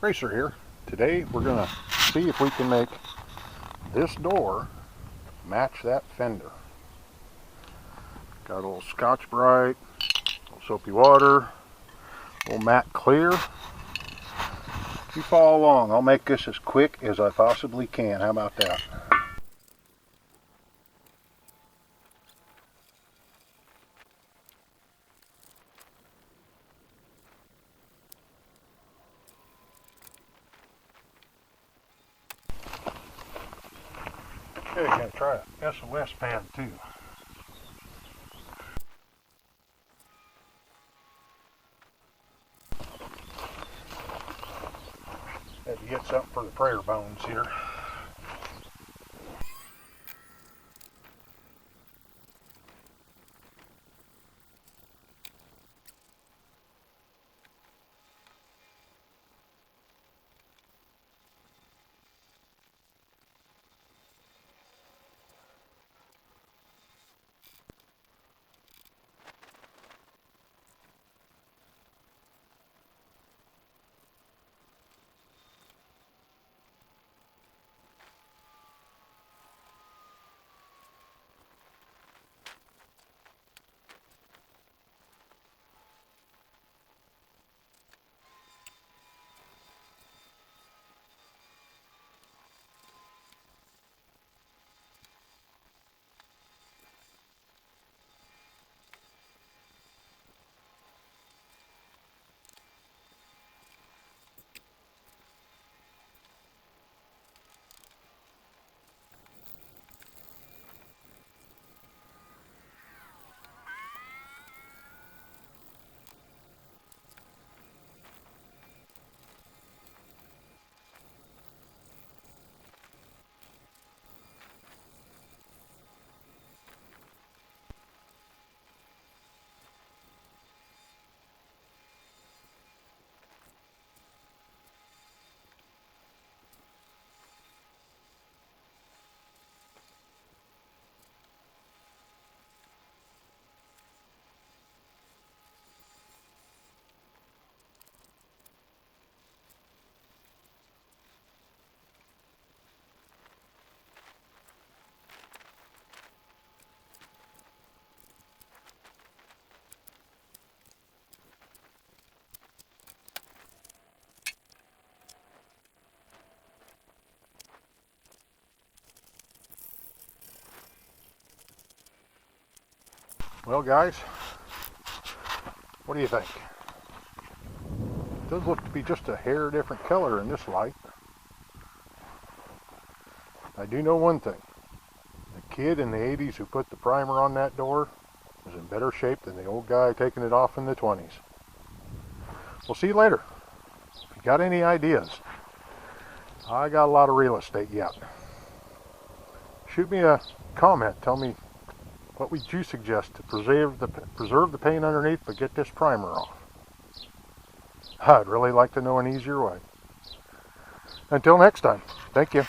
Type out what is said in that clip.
Racer here. Today we're going to see if we can make this door match that fender. Got a little Scotch Brite, a little soapy water, a little matte clear. You follow along. I'll make this as quick as I possibly can. How about that? Okay, gonna try a SOS pad too. Had to get something for the prayer bones here. Well guys, what do you think? It does look to be just a hair different color in this light. I do know one thing. The kid in the 80s who put the primer on that door was in better shape than the old guy taking it off in the 20s. We'll see you later. If you got any ideas, I got a lot of real estate yet. Shoot me a comment. Tell me, what would you suggest to preserve the paint underneath but get this primer off? I'd really like to know an easier way. Until next time, thank you.